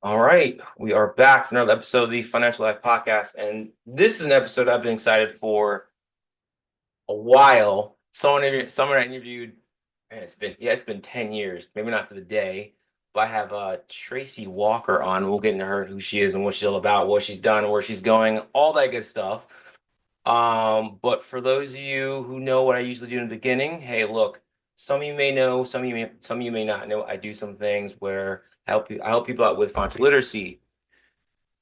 All right, we are back for another episode of the Financial Life Podcast, and this is an episode I've been excited for a while. Someone I interviewed, and it's been 10 years, maybe not to the day, but I have Tracy Walker on. We'll get into her, who she is, and what she's all about, what she's done, where she's going, all that good stuff. But for those of you who know what I usually do in the beginning, hey, look, some of you may know, some of you may not know. I do some things where I help people out with financial literacy,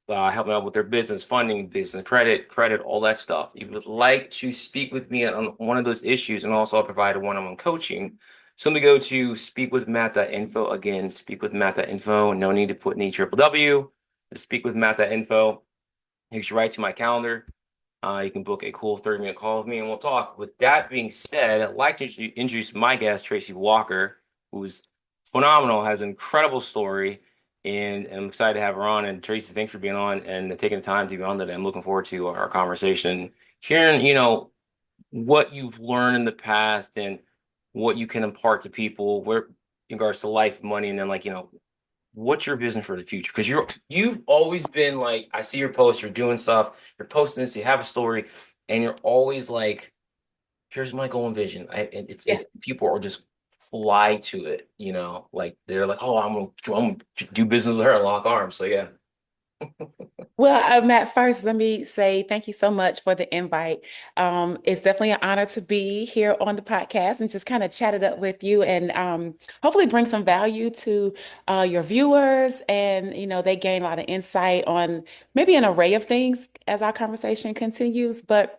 helping out with their business funding, business credit, all that stuff. If you would like to speak with me on one of those issues, and also I'll provide a one-on-one coaching, simply go to speakwithmatt.info. Again, speakwithmatt.info. No need to put any triple W. Just speakwithmatt.info. Takes you right to my calendar. You can book a cool 30-minute call with me and we'll talk. With that being said, I'd like to introduce my guest, Tracy Walker, who's phenomenal, has an incredible story, and I'm excited to have her on. And Tracy, thanks for being on and taking the time to be on today. I'm looking forward to our conversation, hearing, what you've learned in the past and what you can impart to people where in regards to life, money, and then what's your vision for the future? Because you've always been like, I see your posts, you're doing stuff, you're posting this, you have a story, and you're always like, here's my goal and vision. And Yeah. it's people are just fly to it, like they're like, oh, I'm gonna do business with her and lock arms. So yeah. Well, Matt, first, let me say thank you so much for the invite. It's definitely an honor to be here on the podcast and just kind of chat it up with you and hopefully bring some value to your viewers. And, they gain a lot of insight on maybe an array of things as our conversation continues. But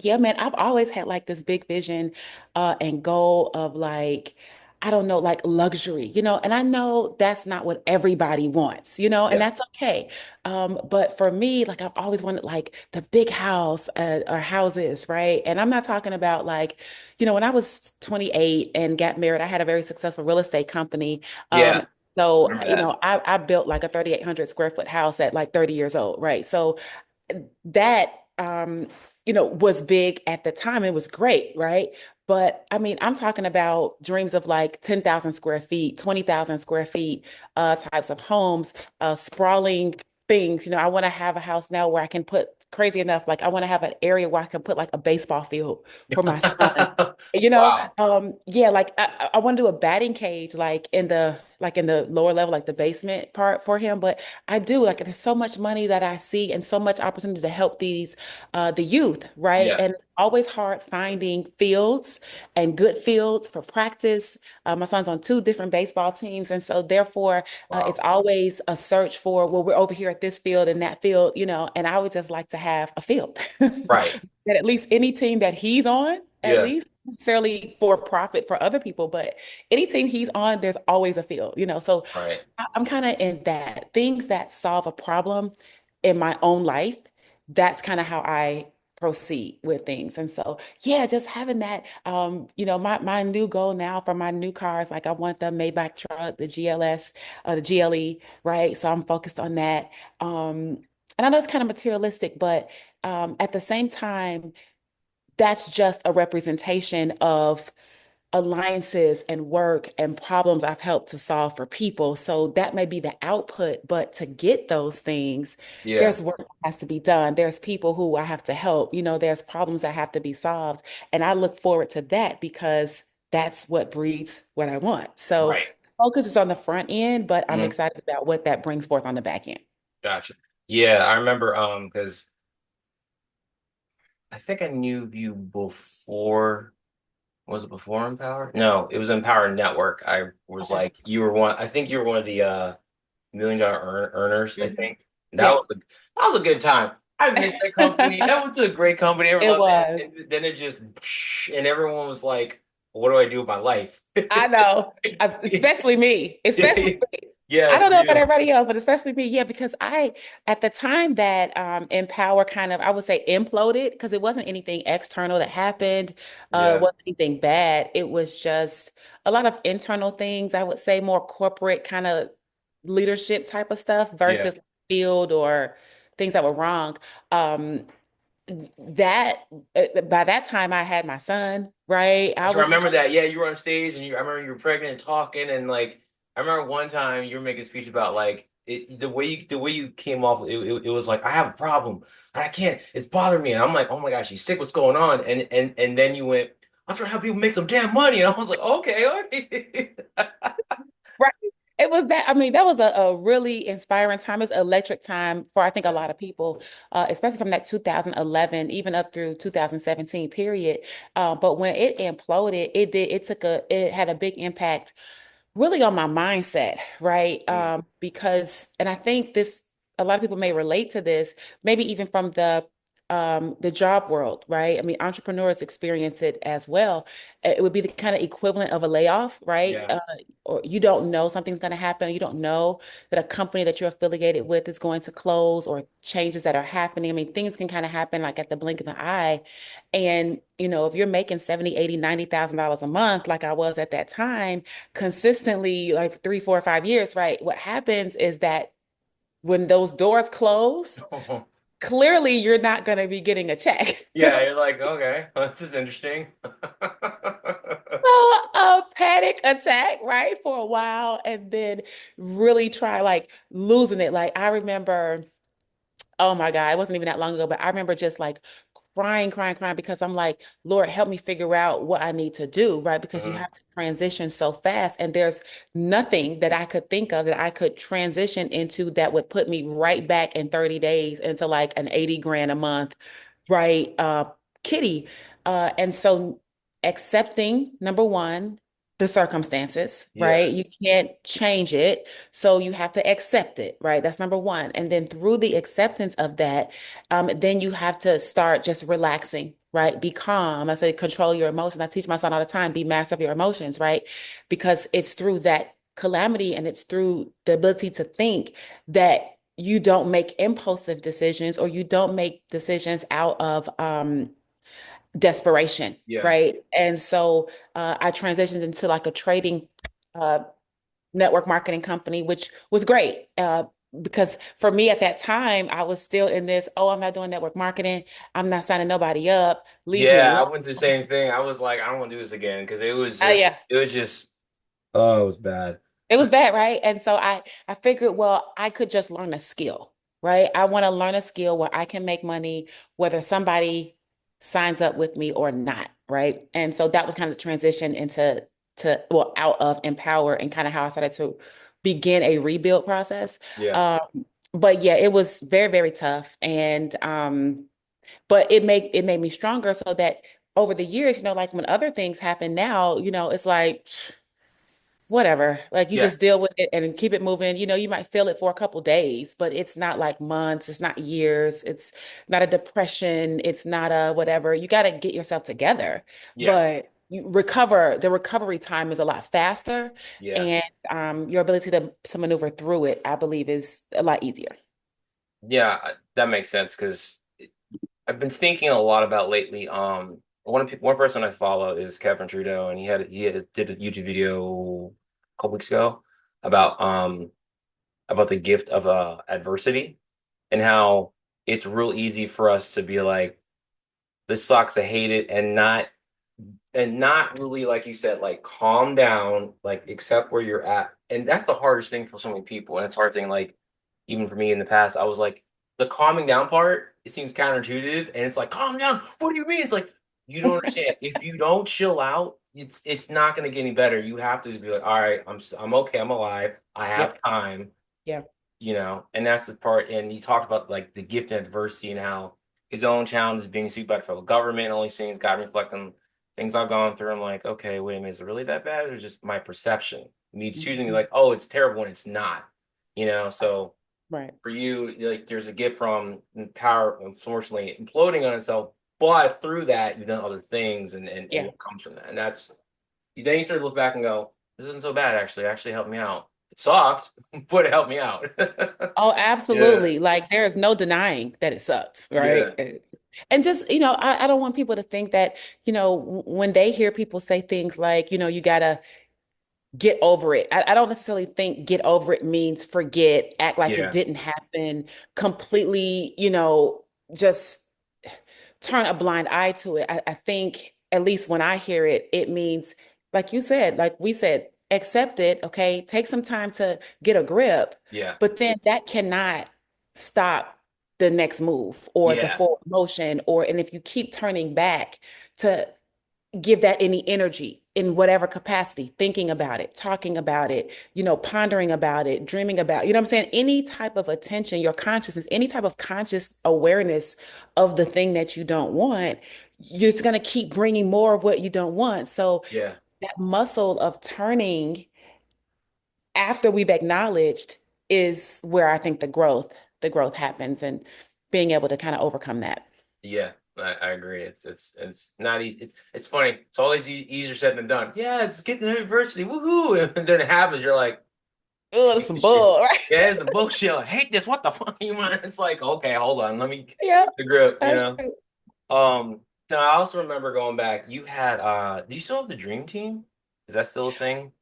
yeah, man, I've always had like this big vision and goal of like, I don't know, like luxury, and I know that's not what everybody wants, and Yeah. that's okay. But for me, like I've always wanted like the big house or houses, right? And I'm not talking about like, when I was 28 and got married, I had a very successful real estate company. Um, Yeah. so, Remember that. I built like a 3,800 square foot house at like 30 years old, right? So that was big at the time. It was great, right? But I mean, I'm talking about dreams of like 10,000 square feet, 20,000 square feet, types of homes, sprawling things. I want to have a house now where I can put, crazy enough, like I want to have an area where I can put like a baseball field for my son. Wow. Yeah, like I want to do a batting cage like in the lower level, like the basement part for him. But I do like there's so much money that I see and so much opportunity to help the youth, right? Yeah. And it's always hard finding fields and good fields for practice. My son's on two different baseball teams, and so therefore it's Wow. always a search for, well, we're over here at this field and that field, and I would just like to have a field Right. that at least any team that he's on, at Yeah. least necessarily for profit for other people, but any team he's on, there's always a field, So Right. I'm kind of in that things that solve a problem in my own life. That's kind of how I proceed with things. And so, yeah, just having that, my new goal now for my new cars, like I want the Maybach truck, the GLS, the GLE, right? So I'm focused on that. And I know it's kind of materialistic, but at the same time, that's just a representation of alliances and work and problems I've helped to solve for people. So that may be the output, but to get those things, Yeah. there's work that has to be done. There's people who I have to help. There's problems that have to be solved. And I look forward to that because that's what breeds what I want. So Right. focus is on the front end, but I'm Mhm. excited about what that brings forth on the back end. Gotcha. Yeah, I remember because I think I knew you before. Was it before Empower? No, it was Empower Network. I was Okay. like, you were one. I think you were one of the $1 million earners. I Mhm. think Yep. that was a good time. I missed that company. That was a great company. Everyone It loved it. was. And then it just and everyone was like, "What do I do with my life?" I know, especially me, especially me. I Yeah, don't know about you. everybody else, but especially me. Yeah, because at the time that Empower kind of, I would say, imploded, because it wasn't anything external that happened. It Yeah, wasn't anything bad. It was just a lot of internal things, I would say, more corporate kind of leadership type of stuff yeah. versus field or things that were wrong. Um, that by that time I had my son, right? I So I was remember that. Yeah, you were on stage and I remember you were pregnant and talking and like. I remember one time you were making a speech about like the way you came off. It was like I have a problem. I can't. It's bothering me. And I'm like, oh my gosh, you sick? What's going on? And then you went. I'm trying to help people make some damn money. And I was like, okay, okay. Right. It was that, I mean, that was a really inspiring time. It's electric time for, I think, a Yeah. lot of people, especially from that 2011, even up through 2017 period. But when it imploded, it had a big impact really on my mindset, right? Mm, Because, and I think a lot of people may relate to this, maybe even from the job world, right? I mean, entrepreneurs experience it as well. It would be the kind of equivalent of a layoff, right? yeah. Or you don't know something's going to happen. You don't know that a company that you're affiliated with is going to close or changes that are happening. I mean, things can kind of happen like at the blink of an eye. And, if you're making 70, 80, $90,000 a month, like I was at that time, consistently, like 3, 4, 5 years, right? What happens is that when those doors close, clearly you're not going to be getting a check. Yeah, you're like, okay, well, this is interesting. A panic attack, right? For a while, and then really try like losing it. Like I remember, oh my God, it wasn't even that long ago, but I remember just like crying, crying, crying because I'm like, Lord, help me figure out what I need to do, right? Because you Mhm. have to transition so fast. And there's nothing that I could think of that I could transition into that would put me right back in 30 days into like an 80 grand a month, right? Kitty. And so accepting, number one, the circumstances, Yeah, right? You can't change it. So you have to accept it, right? That's number one. And then through the acceptance of that, then you have to start just relaxing, right? Be calm. I say control your emotions. I teach my son all the time, be master of your emotions, right? Because it's through that calamity and it's through the ability to think that you don't make impulsive decisions or you don't make decisions out of desperation, yeah, right? And so I transitioned into like a trading uh, network marketing company, which was great. Because for me at that time, I was still in this, oh, I'm not doing network marketing. I'm not signing nobody up. Leave me yeah. I alone. went through the same thing. I was like, I don't want to do this again because Oh yeah. it was just, oh, it was bad. It was bad, right? And so I figured, well, I could just learn a skill, right? I want to learn a skill where I can make money whether somebody signs up with me or not, right? And so that was kind of the transition into out of Empower and kind of how I started to begin a rebuild process. Yeah, But yeah, it was very, very tough. And but it made me stronger so that over the years, like when other things happen now, it's like whatever. Like you yeah, just deal with it and keep it moving. You might feel it for a couple days, but it's not like months, it's not years, it's not a depression, it's not a whatever. You got to get yourself together. yeah, But the recovery time is a lot faster, yeah, and your ability to maneuver through it, I believe, is a lot easier. yeah. That makes sense because I've been thinking a lot about lately. One person I follow is Kevin Trudeau, and did a YouTube video a couple weeks ago about about the gift of adversity and how it's real easy for us to be like, this sucks, I hate it, and not really, like you said, like calm down, like accept where you're at. And that's the hardest thing for so many people. And it's a hard thing, like even for me in the past, I was like, the calming down part, it seems counterintuitive. And it's like, calm down. What do you mean? It's like, you don't understand. If you don't chill out, it's not gonna get any better. You have to just be like, all right, I'm okay, I'm alive, I have Yep. time, Yeah. and that's the part. And he talked about like the gift and adversity and how his own challenge is being sued by the federal government, and only seeing God reflect on things I've gone through. I'm like, okay, wait a minute, is it really that bad, or just my perception? Me choosing Mhm. like, oh, it's terrible when it's not, So Right. for you, like, there's a gift from power, unfortunately, imploding on itself, but through that, you've done other things, and Yeah. what comes from that, and that's then you start to look back and go, this isn't so bad actually. It actually helped me out. It sucked, but it helped me out. Oh, Yeah. absolutely. Like there is no denying that it sucks, right? Yeah. And just, I don't want people to think that, when they hear people say things like, you gotta get over it. I don't necessarily think get over it means forget, act like it Yeah. didn't happen, completely, just turn a blind eye to it. I think, at least when I hear it, it means, like you said, like we said, accept it, okay, take some time to get a grip, Yeah. but then that cannot stop the next move or the Yeah. forward motion, or and if you keep turning back to give that any energy in whatever capacity, thinking about it, talking about it, pondering about it, dreaming about, what I'm saying? Any type of attention, your consciousness, any type of conscious awareness of the thing that you don't want, you're just going to keep bringing more of what you don't want. So Yeah. that muscle of turning after we've acknowledged is where I think the growth happens and being able to kind of overcome that. Yeah. I agree. It's not easy. It's funny. It's always easier said than done. Yeah, it's getting to university. Woohoo. And then it happens. You're like, Oh, I that's hate some this shit. bull, right? Yeah, it's a bullshit. I hate this. What the fuck you want? It's like, okay, hold on. Let me get Yeah, the grip, you that's know? true. Then I also remember going back, you had do you still have the dream team? Is that still a thing?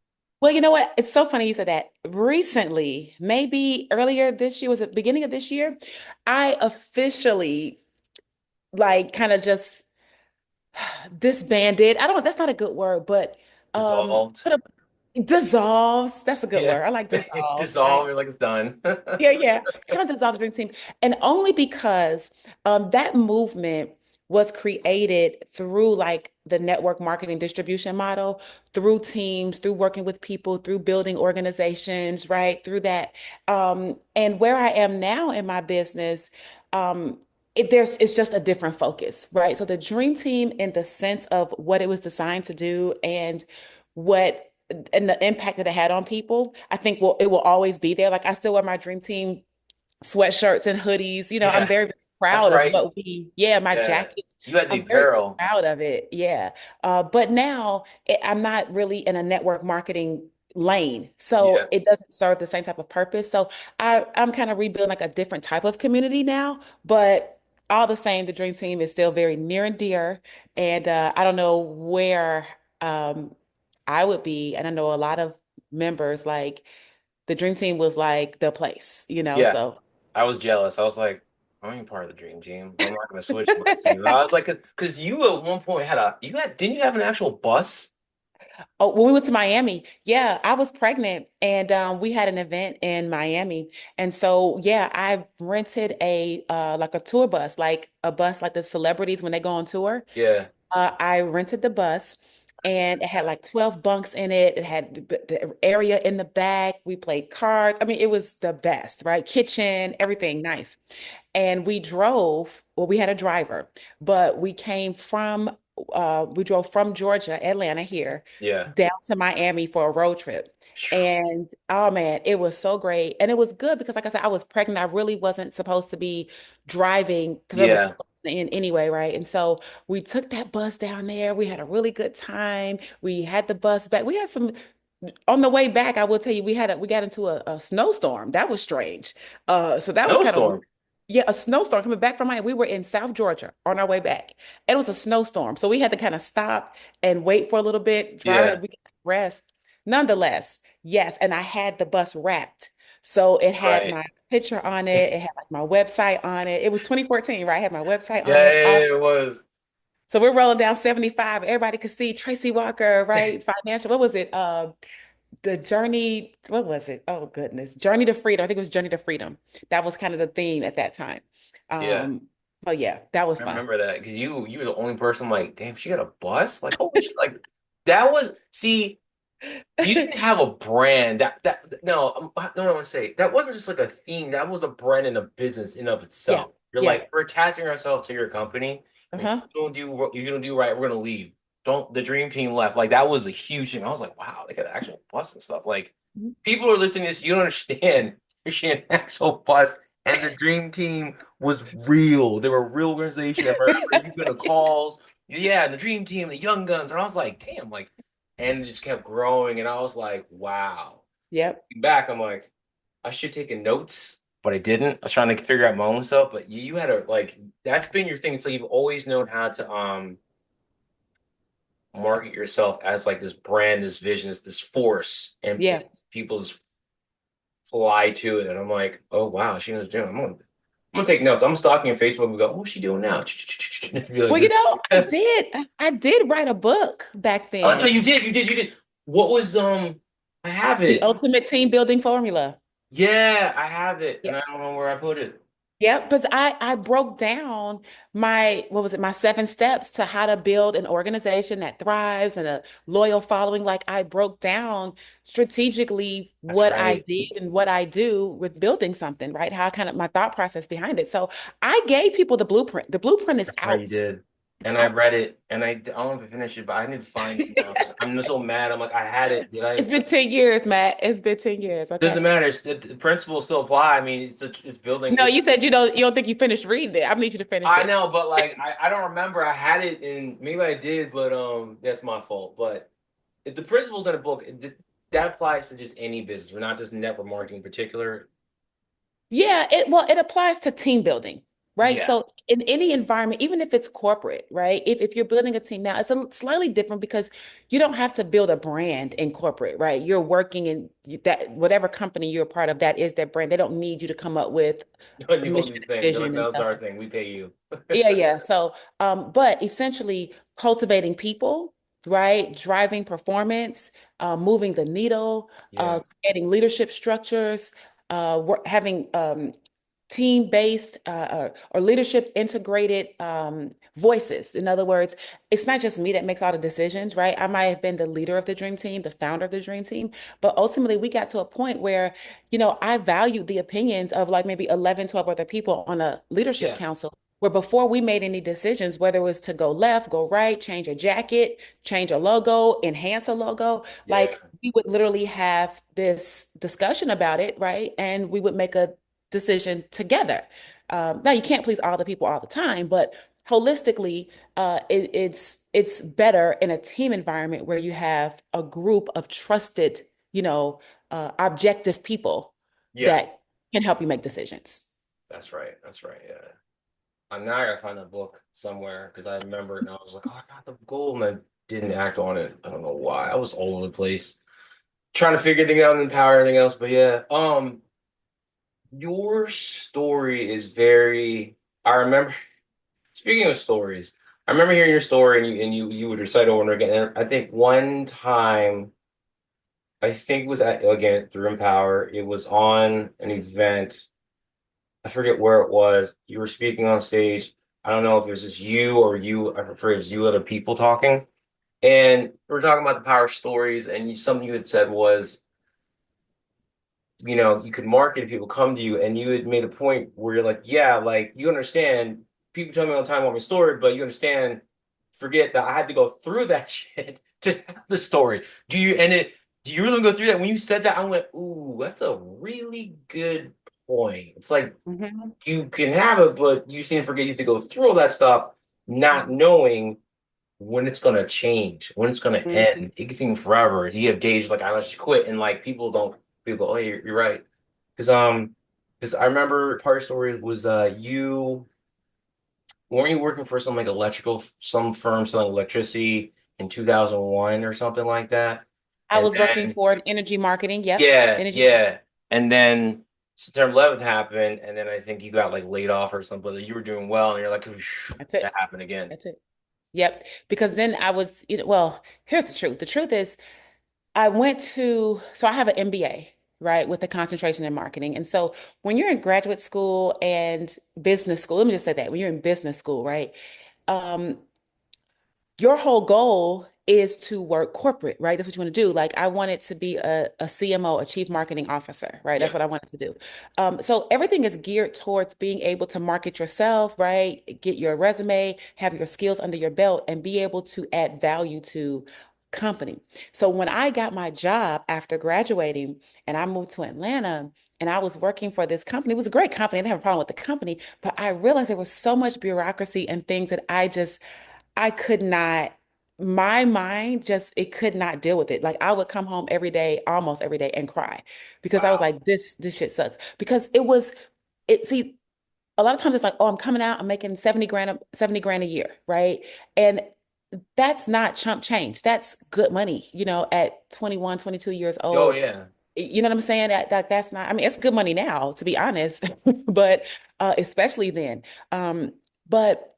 Well, you know what? It's so funny you said that. Recently, maybe earlier this year, was it beginning of this year? I officially like kind of just disbanded. I don't, that's not a good word, but Dissolved? put a, dissolves. That's a good Yeah. word. I like dissolves, Dissolve, right? you're like it's done. Yeah, yeah. Kind of dissolve the dream team. And only because that movement was created through like the network marketing distribution model, through teams, through working with people, through building organizations, right? Through that. And where I am now in my business, it's just a different focus, right? So the dream team, in the sense of what it was designed to do what and the impact that it had on people, I think it will always be there. Like I still wear my dream team sweatshirts and hoodies. I'm Yeah, very, very that's proud of right. yeah, my Yeah. jackets. You had the I'm very apparel. proud of it. Yeah. But now I'm not really in a network marketing lane. Yeah. So it doesn't serve the same type of purpose. So I'm kind of rebuilding like a different type of community now, but all the same, the dream team is still very near and dear. And I don't know where I would be. And I know a lot of members, like the dream team was like the place. Yeah. So I was jealous. I was like, I'm ain't part of the dream team, but I'm not gonna switch my team. I was like, cause you at one point didn't you have an actual bus? oh, when we went to Miami, yeah, I was pregnant and we had an event in Miami. And so yeah, I rented a like a tour bus, like a bus like the celebrities when they go on tour. Yeah. I rented the bus and it had like 12 bunks in it. It had the area in the back. We played cards. I mean, it was the best, right? Kitchen, everything nice. And we had a driver, but we drove from Georgia, Atlanta here, Yeah. down to Miami for a road trip. And oh man, it was so great. And it was good because, like I said, I was pregnant. I really wasn't supposed to be driving because I was Yeah. in anyway, right? And so we took that bus down there. We had a really good time. We had the bus back. We had some on the way back. I will tell you, we got into a snowstorm. That was strange. So that was kind of weird. Snowstorm. Yeah, a snowstorm coming back from Miami. We were in South Georgia on our way back. It was a snowstorm. So we had to kind of stop and wait for a little bit, drive Yeah. it, we could rest. Nonetheless, yes. And I had the bus wrapped. So it had Right. my picture on it. It had like my website on it. It was 2014, right? I had my website Yeah, on it. yeah, yeah, it was. So we're rolling down 75. Everybody could see Tracy Walker, right? Financial. What was it? The journey, what was it? Oh goodness. Journey to Freedom. I think it was Journey to Freedom. That was kind of the theme at that time. Yeah. So yeah, that was I fun. remember that because you were the only person like, damn, she got a bus? Like, holy shit, like that was see, you didn't have a brand that no, no, I want to say that wasn't just like a theme, that was a brand and a business in of Yeah. itself. You're Yeah. like, we're attaching ourselves to your company, and Uh-huh. you don't do right, we're gonna leave. Don't the dream team left. Like that was a huge thing. I was like, wow, they got an actual bus and stuff. Like Mhm. people are listening to this, you don't understand. There's an actual bus, and the dream team was real. They were a real organization. I remember you getting the calls. Yeah, and the dream team, the young guns, and I was like, damn, like, and it just kept growing, and I was like, wow. Yep. Back, I'm like, I should take notes, but I didn't. I was trying to figure out my own stuff, but you had to like that's been your thing. So you've always known how to market yourself as like this brand, this vision, this force, and Yeah. people just fly to it. And I'm like, oh wow, she knows doing. I'm gonna take notes. I'm stalking on Facebook and go, what's she doing now? Be like Well, this. I did. I did write a book back Oh, that's then. right, you did. What was I have The it. ultimate team building formula. Yeah, I have it, and I don't know where I put it. Yeah, because I broke down my what was it, my 7 steps to how to build an organization that thrives and a loyal following. Like I broke down strategically That's what I right. did and what I do with building something, right? How kind of my thought process behind it. So I gave people the blueprint. The blueprint is Right, you out. did. It's And I out read there. it, and I don't know if I finished it, but I need to find it now because I'm so mad. I'm like, I had it. Did I? It's been 10 years, Matt. It's been 10 years, Doesn't okay? matter. The principles still apply. I mean, it's building. No, you said you don't think you finished reading it. I need you to finish I it. know, but like, I don't remember. I had it, and maybe I did, but that's my fault. But if the principles in a book, that applies to just any business. We're not just network marketing in particular. Yeah, it applies to team building, right? Yeah. So in any environment, even if it's corporate, right? If you're building a team now, it's a slightly different because you don't have to build a brand in corporate, right? You're working in that whatever company you're a part of, that is their brand. They don't need you to come up with A a whole mission new and thing. They're like, vision and no, it's stuff. our thing. We pay you. Yeah, yeah. So, but essentially cultivating people, right? Driving performance, moving the needle, Yeah. creating leadership structures, having team-based or leadership integrated voices. In other words, it's not just me that makes all the decisions, right? I might have been the leader of the dream team, the founder of the dream team, but ultimately we got to a point where, I valued the opinions of like maybe 11, 12 other people on a leadership Yeah. council. Where before we made any decisions, whether it was to go left, go right, change a jacket, change a logo, enhance a logo, Yeah. like we would literally have this discussion about it, right? And we would make a decision together. Now you can't please all the people all the time, but holistically, it's better in a team environment where you have a group of trusted, objective people Yeah. that can help you make decisions. That's right. That's right. Yeah. I'm now I gotta find that book somewhere because I remember it and I was like, oh, I got the goal and I didn't act on it. I don't know why. I was all over the place trying to figure things out and empower everything else. But yeah, your story is very. I remember speaking of stories. I remember hearing your story and you would recite over and over again. And I think one time, I think it was again through Empower. It was on an event. I forget where it was. You were speaking on stage. I don't know if it was just you or you, I prefer it was you other people talking. And we were talking about the power stories, and something you had said was, you could market if people come to you, and you had made a point where you're like, yeah, like you understand, people tell me all the time about my story, but you understand, forget that I had to go through that shit to have the story. Do you really go through that? When you said that, I went, ooh, that's a really good point. It's like Mhm. you can have it, but you seem to forget you have to go through all that stuff, not knowing when it's gonna change, when it's gonna Mhm. end. It can seem forever. You have days like I let's just quit, and like people go, oh, you're right. Because I remember part of the story was you weren't you working for some like some firm selling electricity in 2001 or something like that, I and was working then for an energy marketing. Yep. yeah, Energy. yeah. And then September 11th happened, and then I think you got like laid off or something, but you were doing well, and you're like, "Oosh, That's it. that happened again." That's it. Yep. Because then I was, well, here's the truth. The truth is, so I have an MBA, right, with a concentration in marketing. And so when you're in graduate school and business school, let me just say that when you're in business school, right, um, your whole goal is to work corporate, right? That's what you want to do. Like I wanted to be a CMO, a chief marketing officer, right? That's Yeah. what I wanted to do. So everything is geared towards being able to market yourself, right? Get your resume, have your skills under your belt, and be able to add value to company. So when I got my job after graduating and I moved to Atlanta and I was working for this company, it was a great company. I didn't have a problem with the company, but I realized there was so much bureaucracy and things that I could not, my mind just, it could not deal with it. Like I would come home every day, almost every day, and cry because I was Wow. like, this shit sucks. Because see, a lot of times it's like, oh, I'm coming out, I'm making 70 grand a year, right? And that's not chump change. That's good money, at 21, 22 years Oh old. yeah. You know what I'm saying? That's not, I mean, it's good money now, to be honest, but especially then. But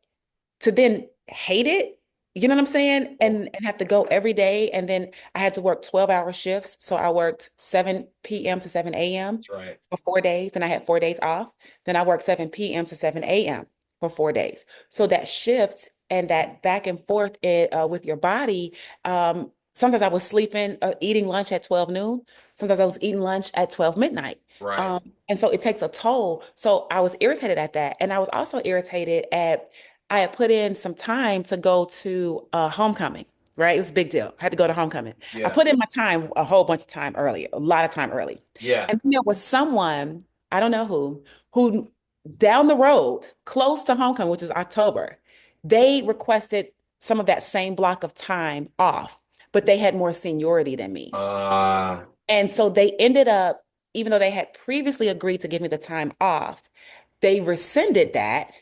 to then hate it, You know what I'm saying? Oh, And have to go every day. And then I had to work 12-hour shifts. So I worked 7 p.m. to 7 a.m. that's right. for 4 days. Then I had 4 days off. Then I worked 7 p.m. to 7 a.m. for 4 days. So that shift and that back and forth with your body, sometimes I was sleeping, eating lunch at 12 noon. Sometimes I was eating lunch at 12 midnight. Right. And so it takes a toll. So I was irritated at that. And I was also irritated at I had put in some time to go to homecoming, right? It was a big deal. I had to go to homecoming. I Yeah. put in my time a whole bunch of time early, a lot of time early. Yeah. And then there was someone, I don't know who down the road, close to homecoming, which is October, they requested some of that same block of time off, but they had more seniority than me. Uh, And so they ended up, even though they had previously agreed to give me the time off, they rescinded that,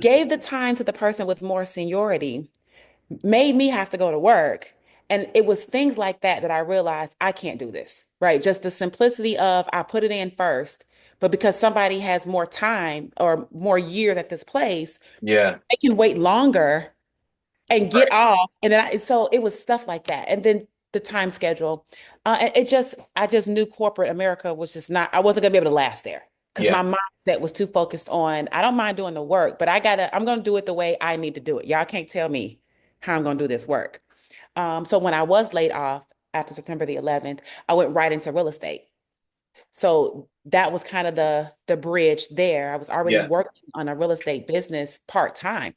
gave the time to the person with more seniority, made me have to go to work. And it was things like that that I realized I can't do this, right? Just the simplicity of I put it in first, but because somebody has more time or more years at this place, yeah. they can wait longer and get Right. off. And then so it was stuff like that. And then the time schedule. I just knew corporate America was just not, I wasn't gonna be able to last there because Yeah. my mindset was too focused on, I don't mind doing the work, but I'm gonna do it the way I need to do it. Y'all can't tell me how I'm gonna do this work. So when I was laid off after September the 11th, I went right into real estate. So that was kind of the bridge there. I was already Yeah. working on a real estate business part-time.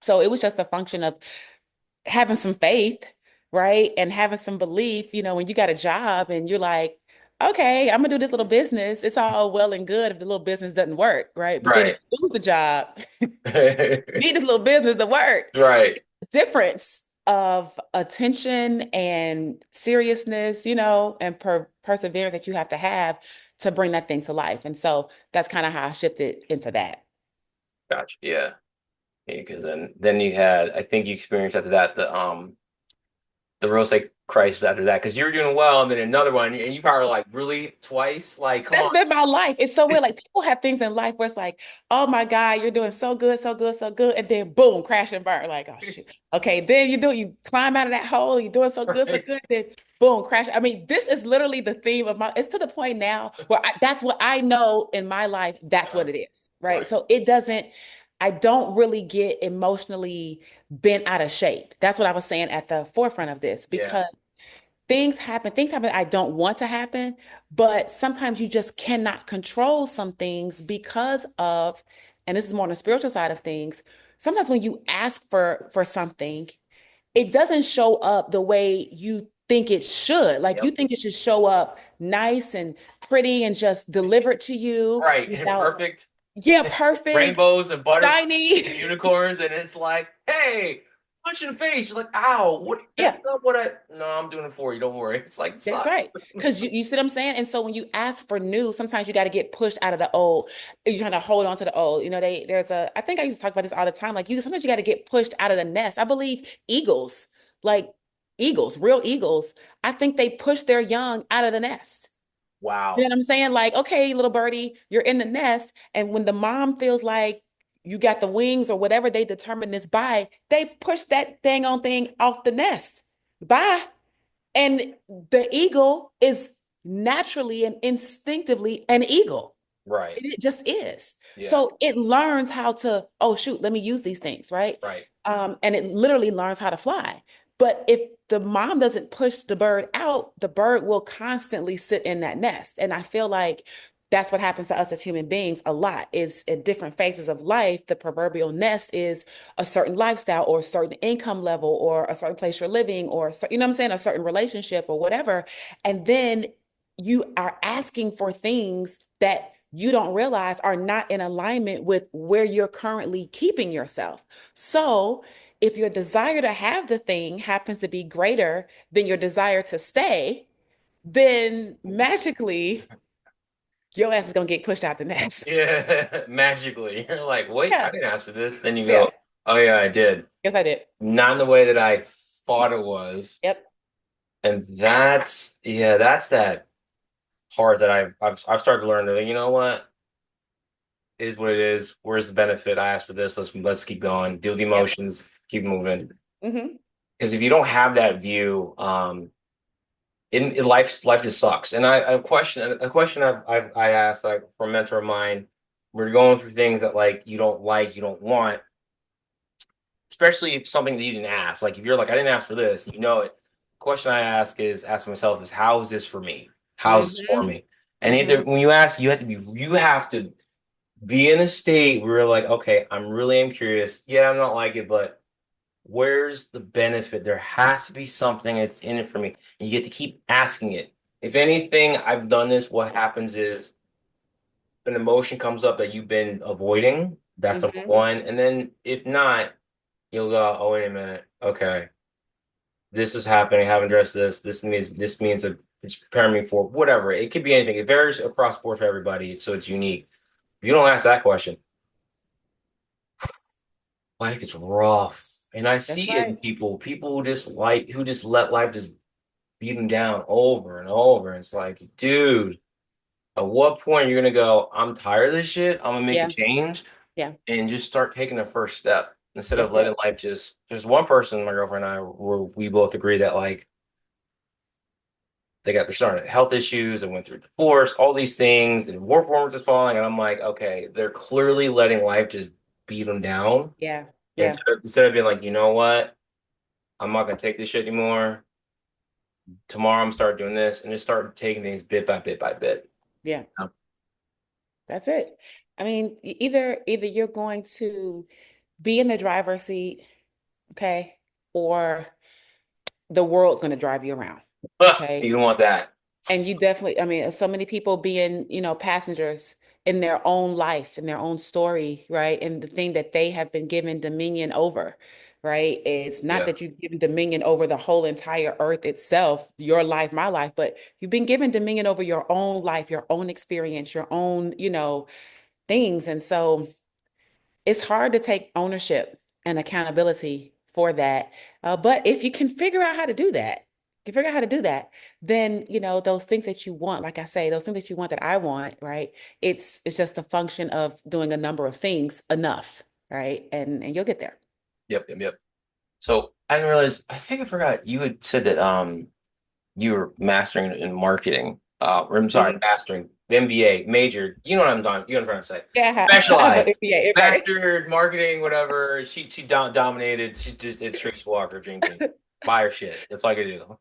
So it was just a function of having some faith, right? And having some belief, when you got a job and you're like, okay, I'm gonna do this little business. It's all well and good if the little business doesn't work, right? But then if Right. you lose the job, need this little business to work. Right. Difference of attention and seriousness, and perseverance that you have to bring that thing to life. And so that's kind of how I shifted into that. Gotcha. Yeah. Because then you had, I think you experienced after that the real estate crisis after that because you were doing well and then another one and you probably were like really twice like come That's on. been my life. It's so weird. Like people have things in life where it's like, oh my God, you're doing so good, so good, so good. And then boom, crash and burn. Like, oh shit. Okay, then you climb out of that hole, you're doing so Right. good, then boom, crash. I mean, this is literally the theme of it's to the point now where that's what I know in my life, that's what it is. Right. Right. So I don't really get emotionally bent out of shape. That's what I was saying at the forefront of this Yeah. because things happen I don't want to happen, but sometimes you just cannot control some things because of, and this is more on the spiritual side of things, sometimes when you ask for something, it doesn't show up the way you think it should. Like you Yep. think it should show up nice and pretty and just delivered to you Right. And without, perfect yeah, perfect, rainbows and butterflies shiny. and unicorns and it's like, hey, punch in the face. You're like, ow, what that's Yeah. not what I no, I'm doing it for you. Don't worry. It's like it That's sucks. right. Because you see what I'm saying? And so when you ask for new, sometimes you got to get pushed out of the old. You're trying to hold on to the old. I think I used to talk about this all the time. Like sometimes you got to get pushed out of the nest. I believe eagles, like eagles, real eagles, I think they push their young out of the nest. You know Wow. what I'm saying? Like, okay, little birdie, you're in the nest. And when the mom feels like you got the wings or whatever they determine this by, they push that dang on thing off the nest. Bye. And the eagle is naturally and instinctively an eagle. Right. It just is. Yeah. So it learns how to, oh shoot, let me use these things, right? Right. And it literally learns how to fly. But if the mom doesn't push the bird out, the bird will constantly sit in that nest. And I feel like that's what happens to us as human beings a lot. Is at different phases of life, the proverbial nest is a certain lifestyle or a certain income level or a certain place you're living or, you know what I'm saying, a certain relationship or whatever. And then you are asking for things that you don't realize are not in alignment with where you're currently keeping yourself. So, if your desire to have the thing happens to be greater than your desire to stay, then magically your ass is gonna get pushed out the nest. Yeah. Magically. You're like, wait, I Yeah, didn't ask for this. Then you yeah. go, oh yeah, I did. Yes, I did. Not in the way that I thought it was. Yep. And that's that part that I've started to learn that you know what is what it is. Where's the benefit? I asked for this. Let's keep going. Deal with the Yep. emotions. Keep moving. Hmm. Because if you don't have that view, life just sucks. And a question I asked like for a mentor of mine, we're going through things that like you don't want, especially if something that you didn't ask. Like if you're like, I didn't ask for this, you know it. Question I ask myself is, how is this for me? How is this for Hmm. me? And either Hmm. when you ask, you have to be in a state where you're like, okay, I'm really am curious. Yeah, I'm not like it, but where's the benefit? There has to be something that's in it for me. And you get to keep asking it. If anything, I've done this. What happens is an emotion comes up that you've been avoiding. That's number Hmm. one. And then if not, you'll go, oh, wait a minute. Okay, this is happening. I haven't addressed this. This means it's preparing me for whatever. It could be anything. It varies across the board for everybody, so it's unique. If you don't ask that question, life gets rough. And I That's see it in right. people who just let life just beat them down over and over. And it's like, dude, at what point are you gonna go, I'm tired of this shit, I'm gonna make a Yeah. change Yeah. and just start taking the first step instead of That's it. letting life just there's one person, my girlfriend and I, where we both agree that like they're starting health issues and went through divorce, all these things, and war performance is falling, and I'm like, okay, they're clearly letting life just beat them down. Yeah. And Yeah. instead of being like, you know what, I'm not gonna take this shit anymore. Tomorrow I'm start doing this and just start taking things bit by bit by bit. Yeah. You That's it. I mean, either you're going to be in the driver's seat, okay, or the world's going to drive you around, know? okay? You don't want that. And you definitely, I mean, so many people being, passengers in their own life, in their own story, right? And the thing that they have been given dominion over, right? It's not Yeah. that you've given dominion over the whole entire earth itself, your life, my life, but you've been given dominion over your own life, your own experience, your own, things. And so it's hard to take ownership and accountability for that. But if you can figure out how to do that, you figure out how to do that, then those things that you want, like I say, those things that you want that I want, right? It's just a function of doing a number of things enough, right? And you'll get there. Yep, yep, yep. So I didn't realize, I think I forgot you had said that you were mastering in marketing. Or I'm sorry, Mhm. mastering MBA, major. You know what I'm talking, you know what I'm trying to say. Yeah, I have an Specialized, MBA, right? mastered marketing, whatever. She dominated. She just it's Tracy Walker, dream team. Buy her shit. That's all I can do.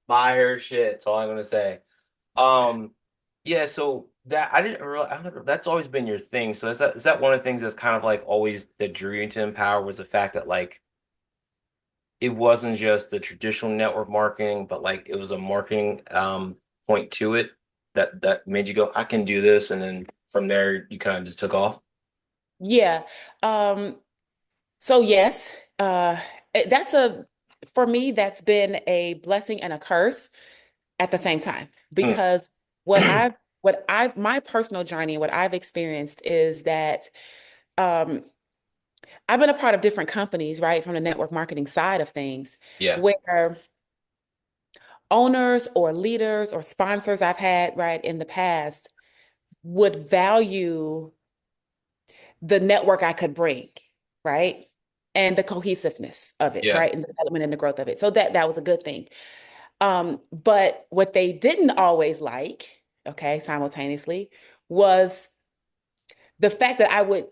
Buy her shit. That's all I'm gonna say. Um, yeah, so that I didn't realize that's always been your thing. So is that one of the things that's kind of like always that drew you into Empower was the fact that like it wasn't just the traditional network marketing, but like it was a marketing point to it that made you go, I can do this, and then from there you kind of just took off. Yeah. Um, so yes, that's for me, that's been a blessing and a curse at the same time Mm. because my personal journey, what I've experienced is that um, I've been a part of different companies, right, from the network marketing side of things, Yeah, where owners or leaders or sponsors I've had, right, in the past would value the network I could bring, right? And the cohesiveness of it, yeah. right? And the development and the growth of it. So that was a good thing. But what they didn't always like, okay, simultaneously, was the fact that I would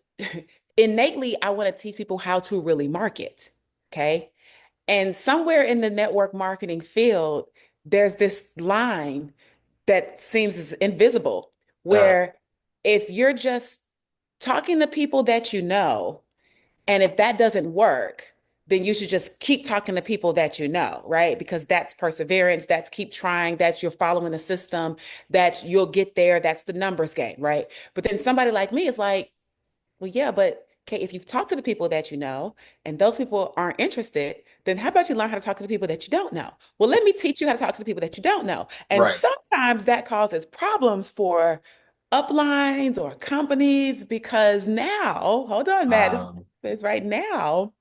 innately, I want to teach people how to really market. Okay. And somewhere in the network marketing field, there's this line that seems invisible, Uh, where if you're just talking to people that you know, and if that doesn't work, then you should just keep talking to people that you know, right? Because that's perseverance, that's keep trying, that's you're following the system, that's you'll get there, that's the numbers game, right? But then somebody like me is like, well, yeah, but okay, if you've talked to the people that you know and those people aren't interested, then how about you learn how to talk to the people that you don't know? Well, let me teach you how to talk to the people that you don't know. And right. sometimes that causes problems for uplines or companies because now, hold on, Matt, this Um, is right now,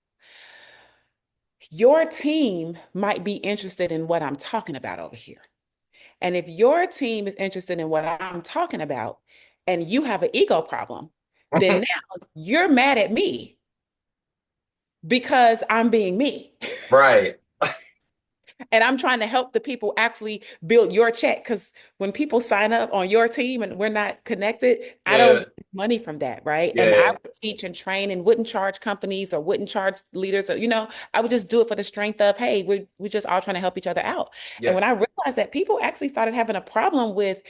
your team might be interested in what I'm talking about over here. And if your team is interested in what I'm talking about and you have an ego problem, then now you're mad at me because I'm being me. Right. And I'm trying to help the people actually build your check. Because when people sign up on your team and we're not connected, I don't Yeah. get money from that, right? And I Yeah. would teach and train and wouldn't charge companies or wouldn't charge leaders, or I would just do it for the strength of, hey, we're just all trying to help each other out. And Yeah. when I realized that, people actually started having a problem with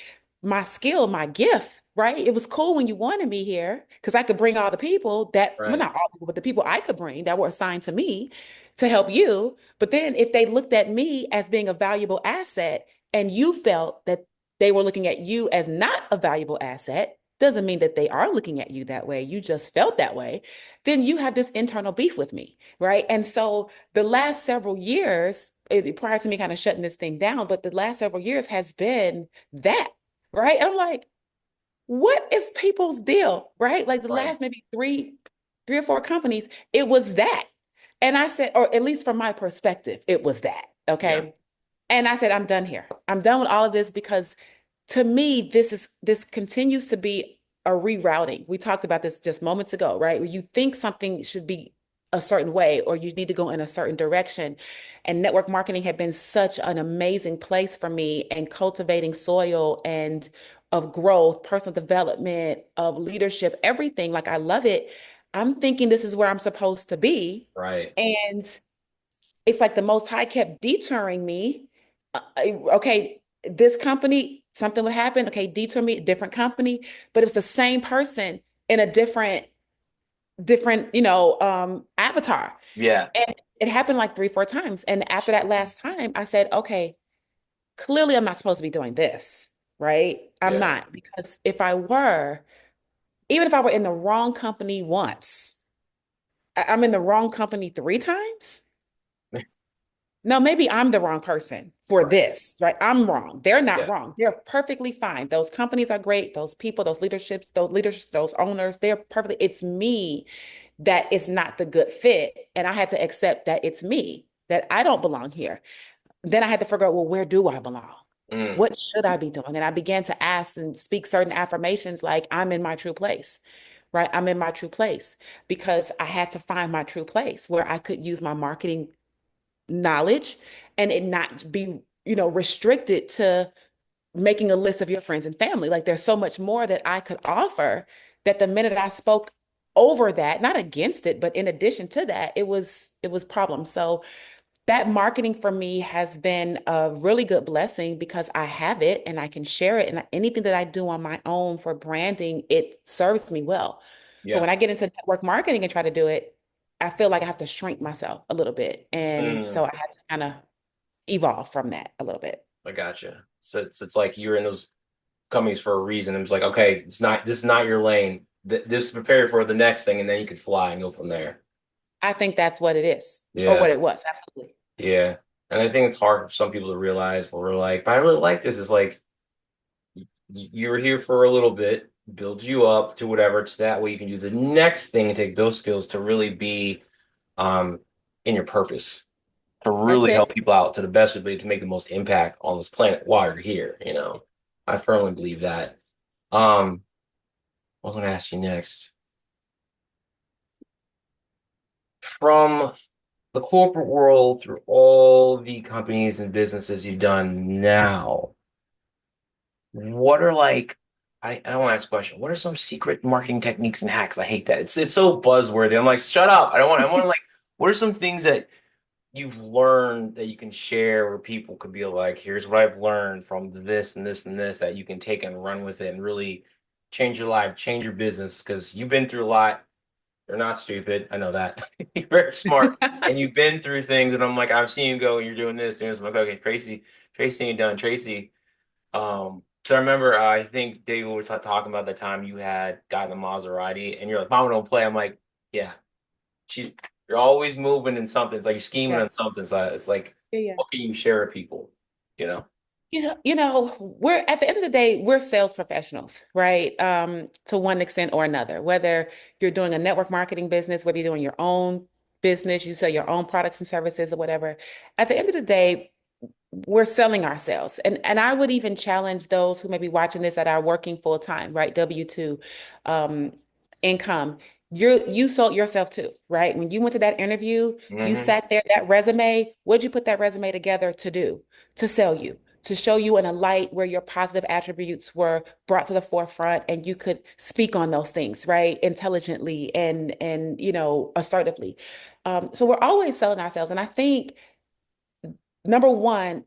my skill, my gift, right? It was cool when you wanted me here because I could bring all the people that, well, Right. not all people, but the people I could bring that were assigned to me to help you. But then if they looked at me as being a valuable asset and you felt that they were looking at you as not a valuable asset, doesn't mean that they are looking at you that way. You just felt that way. Then you have this internal beef with me, right? And so the last several years, prior to me kind of shutting this thing down, but the last several years has been that, right? And I'm like, what is people's deal, right? Like the Right. last maybe three or four companies, it was that. And I said, or at least from my perspective, it was that. Yeah. Okay. And I said, I'm done here. I'm done with all of this because to me, this continues to be a rerouting. We talked about this just moments ago, right? Where you think something should be a certain way or you need to go in a certain direction. And network marketing had been such an amazing place for me and cultivating soil and of growth, personal development, of leadership, everything. Like I love it. I'm thinking this is where I'm supposed to be. Right. And it's like the Most High kept detouring me. Okay, this company, something would happen. Okay, detour me, different company, but it was the same person in a different, avatar. Yeah. And it happened like three, four times. And after that last time, I said, okay, clearly I'm not supposed to be doing this, right? I'm Yeah. not, because if I were, even if I were in the wrong company once, I'm in the wrong company three times. No, maybe I'm the wrong person for Right. this, right? I'm wrong. They're not Yeah. wrong. They're perfectly fine. Those companies are great. Those people, those leaders, those owners, they're perfectly, it's me that is not the good fit. And I had to accept that it's me, that I don't belong here. Then I had to figure out, well, where do I belong? Mm. What should I be doing? And I began to ask and speak certain affirmations like, I'm in my true place, right? I'm in my true place because I had to find my true place where I could use my marketing knowledge and it not be, restricted to making a list of your friends and family. Like there's so much more that I could offer that the minute I spoke over that, not against it, but in addition to that, it was problem. So that marketing for me has been a really good blessing because I have it and I can share it. And anything that I do on my own for branding, it serves me well. But Yeah. when I get into network marketing and try to do it, I feel like I have to shrink myself a little bit. And so Mm. I had to kind of evolve from that a little bit. I gotcha. So it's like you're in those companies for a reason. It's like, okay, this is not your lane. This is prepared for the next thing, and then you could fly and go from there. I think that's what it is, or Yeah. what it was. Absolutely. Yeah. And I think it's hard for some people to realize, but we're like, but I really like this. It's like you're here for a little bit, build you up to whatever, so that way you can do the next thing and take those skills to really be um in your purpose, to That's really help it. people out to the best ability to make the most impact on this planet while you're here. I firmly believe that. What was I gonna ask you next? From the corporate world through all the companies and businesses you've done now, what are like, I don't want to ask a question. What are some secret marketing techniques and hacks? I hate that. It's so buzzworthy. I'm like, shut up. I want to like, what are some things that you've learned that you can share where people could be like, here's what I've learned from this and this and this that you can take and run with it and really change your life, change your business because you've been through a lot. You're not stupid. I know that. You're very smart. And you've been through things, and I'm like, I've seen you go, you're doing this, doing this. I'm like, okay, Tracy ain't done. Tracy. So I remember, I think David was talking about the time you had gotten a Maserati, and you're like, Mama don't play. I'm like, yeah, she's, you're always moving in something. It's like you're scheming Yeah. on something. So it's like, Yeah. Yeah. what can you share with people? You know? We're at the end of the day, we're sales professionals, right? To one extent or another, whether you're doing a network marketing business, whether you're doing your own business, you sell your own products and services or whatever. At the end of the day, we're selling ourselves. And I would even challenge those who may be watching this that are working full time, right? W-2 um, income. You sold yourself too, right? When you went to that interview, you Hmm. sat there, that resume, what did you put that resume together to do? To sell you, to show you in a light where your positive attributes were brought to the forefront and you could speak on those things, right? Intelligently and assertively. So we're always selling ourselves. And I think number one,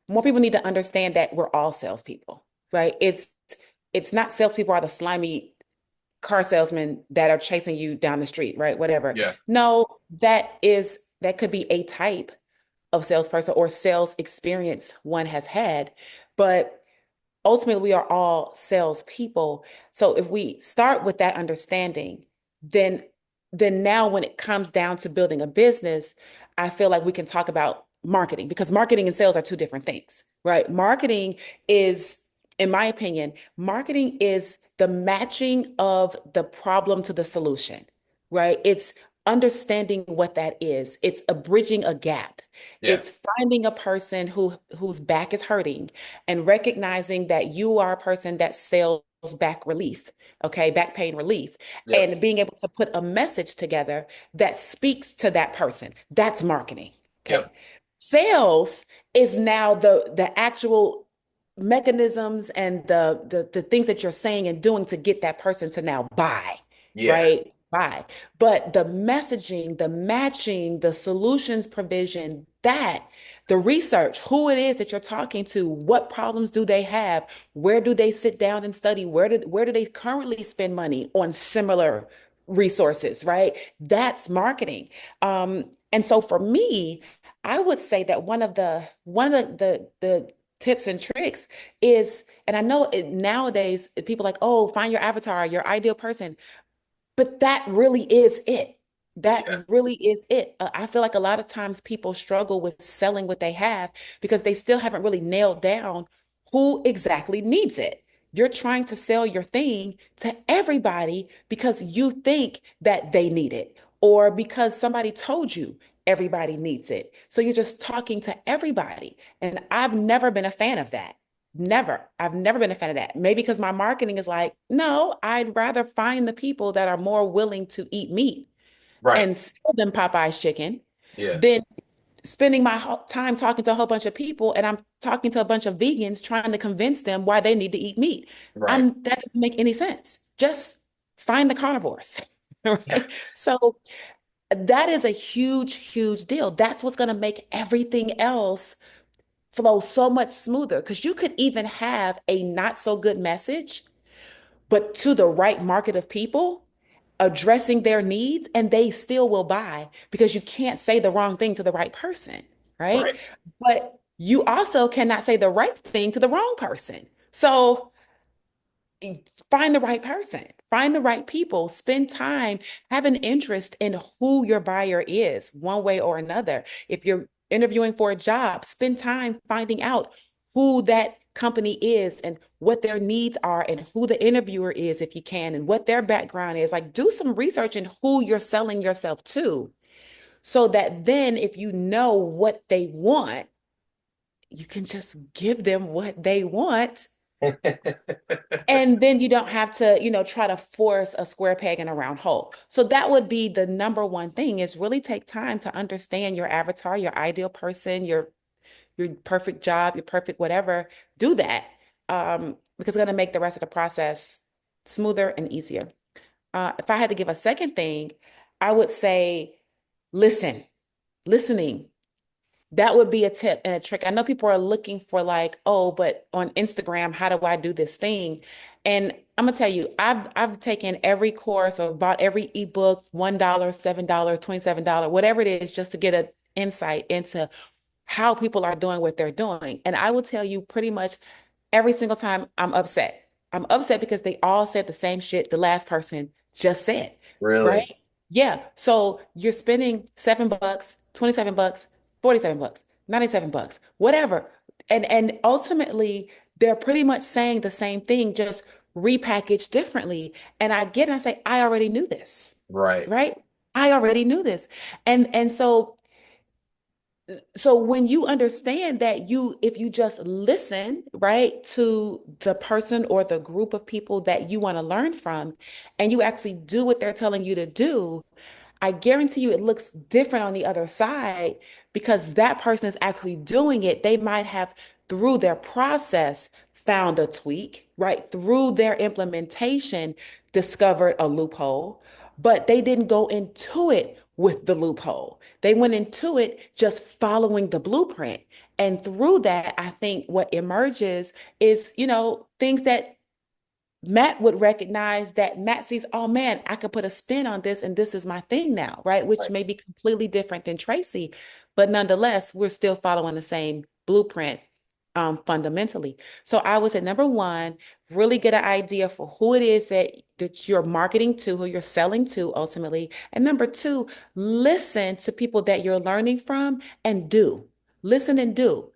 more people need to understand that we're all salespeople, right? It's not salespeople are the slimy car salesmen that are chasing you down the street, right? Whatever. Yeah. No, that could be a type of salesperson or sales experience one has had, but ultimately we are all salespeople. So if we start with that understanding, then now when it comes down to building a business, I feel like we can talk about marketing because marketing and sales are two different things, right? Marketing is, in my opinion, marketing is the matching of the problem to the solution, right? It's understanding what that is. It's a bridging a gap. Yeah. It's finding a person whose back is hurting and recognizing that you are a person that sells back relief, okay, back pain relief, Yep. and being able to put a message together that speaks to that person. That's marketing, okay? Yep. Sales is now the actual mechanisms and the things that you're saying and doing to get that person to now buy, Yeah. right? Buy. But the messaging, the matching, the solutions provision, that the research, who it is that you're talking to, what problems do they have, where do they sit down and study, where do they currently spend money on similar resources, right? That's marketing. And so for me, I would say that one of the tips and tricks is, and I know nowadays people are like, oh, find your avatar, your ideal person. But that really is it. That Yeah. really is it. I feel like a lot of times people struggle with selling what they have because they still haven't really nailed down who exactly needs it. You're trying to sell your thing to everybody because you think that they need it or because somebody told you everybody needs it. So you're just talking to everybody. And I've never been a fan of that. Never. I've never been a fan of that. Maybe because my marketing is like, no, I'd rather find the people that are more willing to eat meat Right. and sell them Popeye's chicken Yeah. than spending my time talking to a whole bunch of people and I'm talking to a bunch of vegans trying to convince them why they need to eat meat. Right. That doesn't make any sense. Just find the carnivores. Yeah. Right? So that is a huge, huge deal. That's what's going to make everything else flow so much smoother because you could even have a not so good message but to the right market of people, addressing their needs, and they still will buy because you can't say the wrong thing to the right person, right? Right. But you also cannot say the right thing to the wrong person. So find the right person, find the right people, spend time, have an interest in who your buyer is, one way or another. If you're interviewing for a job, spend time finding out who that company is and what their needs are and who the interviewer is, if you can, and what their background is. Like, do some research in who you're selling yourself to so that then if you know what they want, you can just give them what they want and then you don't have to, try to force a square peg in a round hole. So that would be the number one thing is really take time to understand your avatar, your ideal person, your perfect job, your perfect whatever. Do that. Because it's going to make the rest of the process smoother and easier. If I had to give a second thing, I would say listen, listening. That would be a tip and a trick. I know people are looking for like, oh, but on Instagram, how do I do this thing? And I'm gonna tell you, I've taken every course or bought every ebook, $1, $7, $27, whatever it is, just to get an insight into how people are doing what they're doing. And I will tell you pretty much every single time I'm upset. I'm upset because they all said the same shit the last person just said, right? Really? Yeah. So you're spending $7, $27, $47, $97, whatever. And ultimately they're pretty much saying the same thing, just repackaged differently. And I get it and I say, I already knew this, Right. right? I already knew this. And so So when you understand that if you just listen, right, to the person or the group of people that you want to learn from, and you actually do what they're telling you to do, I guarantee you it looks different on the other side because that person is actually doing it. They might have, through their process, found a tweak, right? Through their implementation, discovered a loophole, but they didn't go into it with the loophole. They went into it just following the blueprint. And through that, I think what emerges is, things that Matt would recognize that Matt sees, oh man, I could put a spin on this and this is my thing now, right? Which Right. may be completely different than Tracy, but nonetheless, we're still following the same blueprint fundamentally. So I would say number one, really get an idea for who it is that you're marketing to, who you're selling to ultimately. And number two, listen to people that you're learning from and do. Listen and do.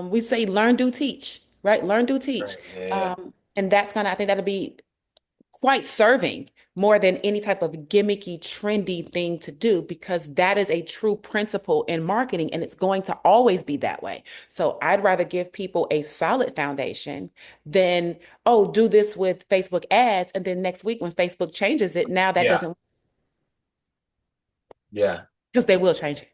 We say learn, do, teach, right? Learn, do, teach. Right. Yeah. And I think that'll be quite serving more than any type of gimmicky, trendy thing to do, because that is a true principle in marketing and it's going to always be that way. So I'd rather give people a solid foundation than, oh, do this with Facebook ads. And then next week when Facebook changes it, now that Yeah. doesn't, Yeah. because they will change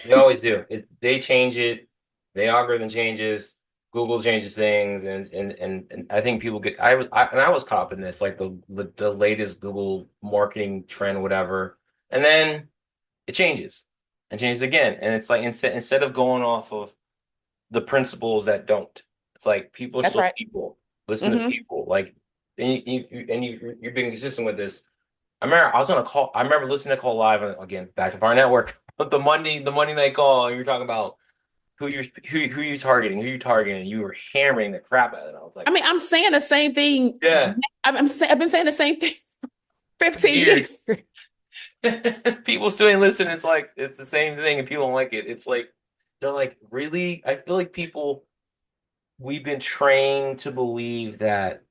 They it. always do. They change it. The algorithm changes. Google changes things, and I think people get. I was caught up in this, like the latest Google marketing trend, whatever, and then it changes and changes again, and it's like instead of going off of the principles that don't, it's like people are That's still right. people. Listen to Hmm. people, like you're being consistent with this. I remember I was on a call. I remember listening to call live again, back to our network, the Monday night call, and you're talking about who you targeting, who you targeting. You were hammering the crap out of it. I was I like, mean, I'm saying the same thing. yeah, I've been saying the same thing for for 15 years. years. People still ain't listening. It's like it's the same thing, and people don't like it. It's like they're like, really? I feel like people we've been trained to believe that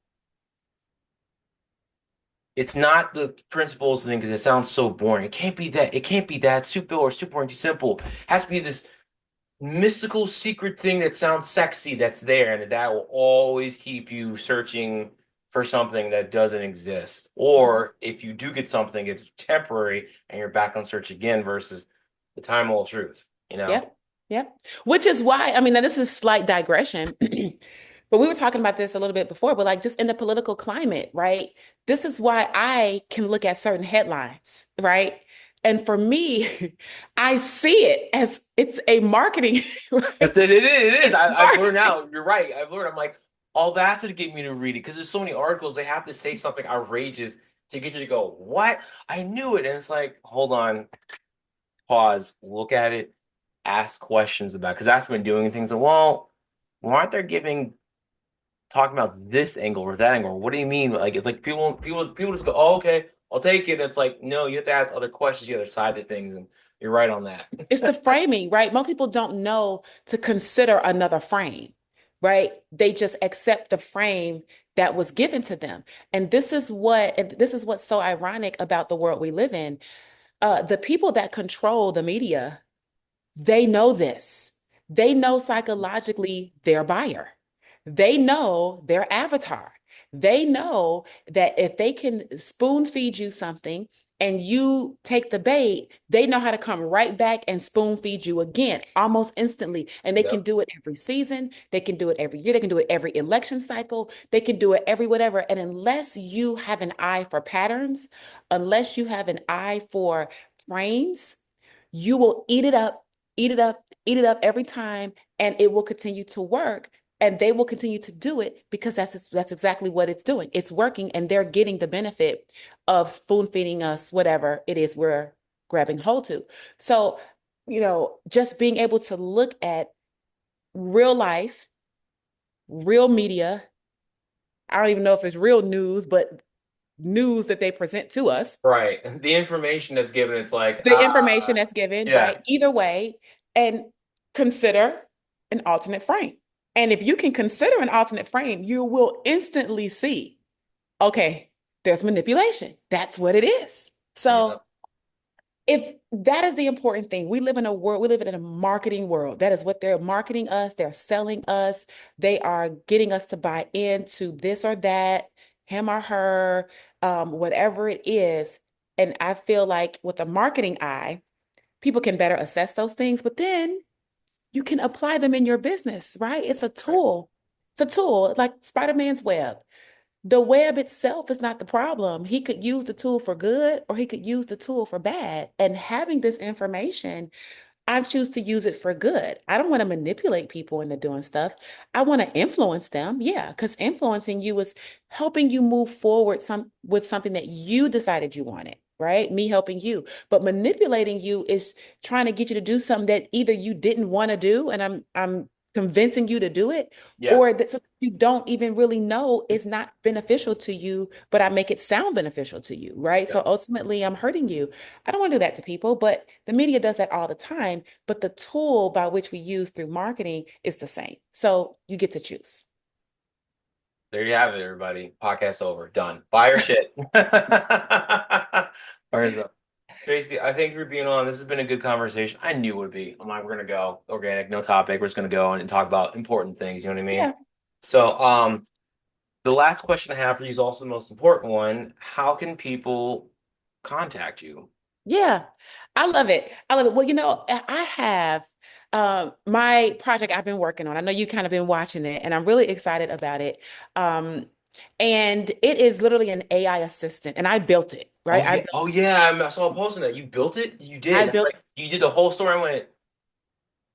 it's not the principles thing because it sounds so boring. It can't be that. It can't be that super or super boring, too simple. It has to be this mystical secret thing that sounds sexy that's there, and that will always keep you searching for something that doesn't exist. Mhm. Or if you do get something, it's temporary and you're back on search again versus the time old truth, you know? Yep. Yep. Which is why, I mean, now this is a slight digression, but we were talking about this a little bit before, but like just in the political climate, right? This is why I can look at certain headlines, right? And for me, I see it as it's a marketing, right? It is. It's I've learned marketing. now. You're right. I've learned. I'm like, all that's to get me to read it because there's so many articles. They have to say something outrageous to get you to go, what? I knew it. And it's like, hold on, pause, look at it, ask questions about because that's been doing things. Well, why aren't they talking about this angle or that angle? What do you mean? Like it's like people just go, oh, okay, I'll take it. And it's like, no, you have to ask other questions, the other side of things, and you're right on that. It's the framing, right? Most people don't know to consider another frame, right? They just accept the frame that was given to them. And this is what's so ironic about the world we live in. The people that control the media, they know this. They know psychologically their buyer. They know their avatar. They know that if they can spoon feed you something and you take the bait, they know how to come right back and spoon feed you again almost instantly. And they can Yep. do it every season. They can do it every year. They can do it every election cycle. They can do it every whatever. And unless you have an eye for patterns, unless you have an eye for frames, you will eat it up, eat it up, eat it up every time, and it will continue to work. And they will continue to do it because that's exactly what it's doing. It's working, and they're getting the benefit of spoon feeding us whatever it is we're grabbing hold to. So, just being able to look at real life, real media. I don't even know if it's real news, but news that they present to us, Right. The information that's given, it's like, the information that's given, yeah, right? Either way, and consider an alternate frame. And if you can consider an alternate frame, you will instantly see, okay, there's manipulation. That's what it is. yeah. So if that is the important thing, we live in a world, we live in a marketing world. That is what they're marketing us, they're selling us, they are getting us to buy into this or that, him or her, whatever it is. And I feel like with a marketing eye, people can better assess those things, but then you can apply them in your business, right? It's a Right. tool. It's a tool like Spider-Man's web. The web itself is not the problem. He could use the tool for good or he could use the tool for bad. And having this information, I choose to use it for good. I don't want to manipulate people into doing stuff. I want to influence them. Yeah, because influencing you is helping you move forward with something that you decided you wanted, right? Me helping you. But manipulating you is trying to get you to do something that either you didn't want to do, and I'm convincing you to do it, Yeah. or that something you don't even really know is not beneficial to you, but I make it sound beneficial to you, right? Yeah. So ultimately, I'm hurting you. I don't want to do that to people, but the media does that all the time. But the tool by which we use through marketing is the same. So you get to choose. There you have it, everybody. Podcast over. Done. Buy your shit. Or so. Tracy, I thank you for being on. This has been a good conversation. I knew it would be. I'm like, we're gonna go organic, no topic. We're just gonna go and talk about important things. You know what I mean? Yeah. So, the last question I have for you is also the most important one. How can people contact you? Yeah. I love it. I love it. Well, I have my project I've been working on. I know you kind of been watching it, and I'm really excited about it. Um, and it is literally an AI assistant, and I built it, right? Oh yeah, oh yeah. I saw a post on that. You built it. You I did. That's built right. You did the whole story. I went,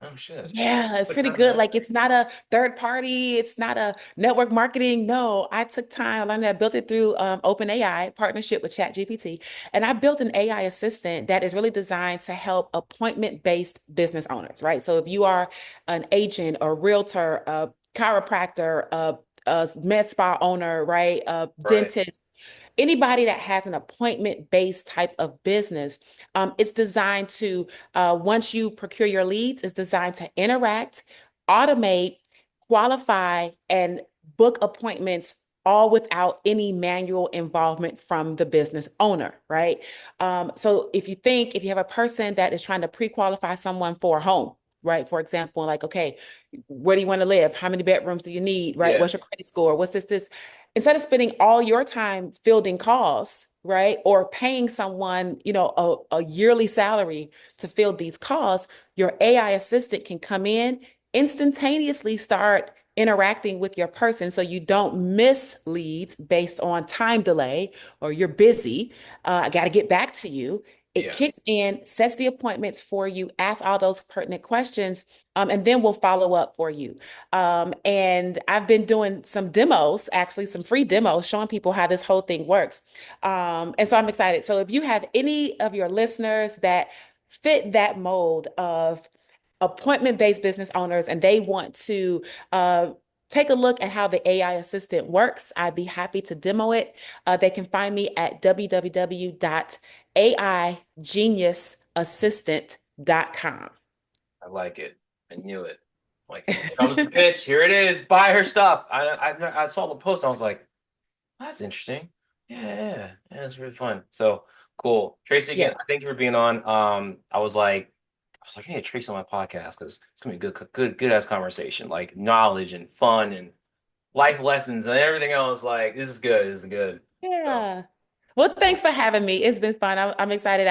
oh shit. Yeah, it's What pretty time is good. that? Like it's not a third party, it's not a network marketing. No, I took time, I learned that, built it through OpenAI partnership with ChatGPT, and I built an AI assistant that is really designed to help appointment-based business owners, right? So if you are an agent, a realtor, a chiropractor, a med spa owner, right, a Right. dentist, anybody that has an appointment-based type of business, it's designed to, once you procure your leads, it's designed to interact, automate, qualify, and book appointments all without any manual involvement from the business owner, right? So if you have a person that is trying to pre-qualify someone for a home, right? For example, like, okay, where do you want to live? How many bedrooms do you need? Right? Yeah. What's your credit score? What's this? Instead of spending all your time fielding calls, right? Or paying someone, a yearly salary to field these calls, your AI assistant can come in, instantaneously start interacting with your person so you don't miss leads based on time delay or you're busy. I got to get back to you. It Yeah. kicks in, sets the appointments for you, asks all those pertinent questions, and then we'll follow up for you. And I've been doing some demos, actually, some free demos showing people how this whole thing works. And so I'm excited. So if you have any of your listeners that fit that mold of appointment-based business owners and they want to take a look at how the AI assistant works, I'd be happy to demo it. They can find me at www.aigeniusassistant.com. I like it. I knew it. Like, here comes the pitch. Here it is. Buy her stuff. I saw the post. I was like, that's interesting. Yeah, it's really fun. So cool. Tracy, again, Yeah. I thank you for being on. I was like, I need Tracy on my podcast because it's gonna be a good ass conversation, like knowledge and fun and life lessons and everything else. Like, this is good. This is good. So Yeah. Well, thanks for having me. It's been fun. I'm excited.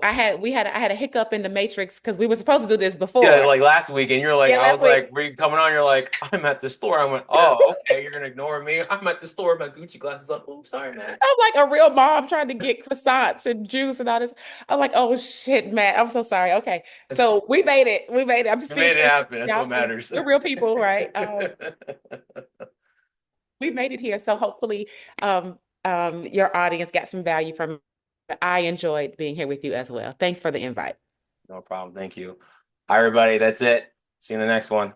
I had a hiccup in the matrix because we were supposed to do this yeah, before. like last week, and you're like, Yeah, I last was week. like, were you coming on? You're like, I'm at the store. I went, oh, okay, you're gonna ignore me. I'm at the store with my Gucci glasses on. Oh, sorry, man. I'm like a real mom trying to get croissants and juice and all this. I'm like, oh shit, man. I'm so sorry. Okay. It's So we made it. We made it. I'm just we being made it transparent. happen. That's Y'all, what so matters. we're real people, right? We made it here. So hopefully your audience got some value from it. I enjoyed being here with you as well. Thanks for the invite. No problem. Thank you. All right, everybody. That's it. See you in the next one.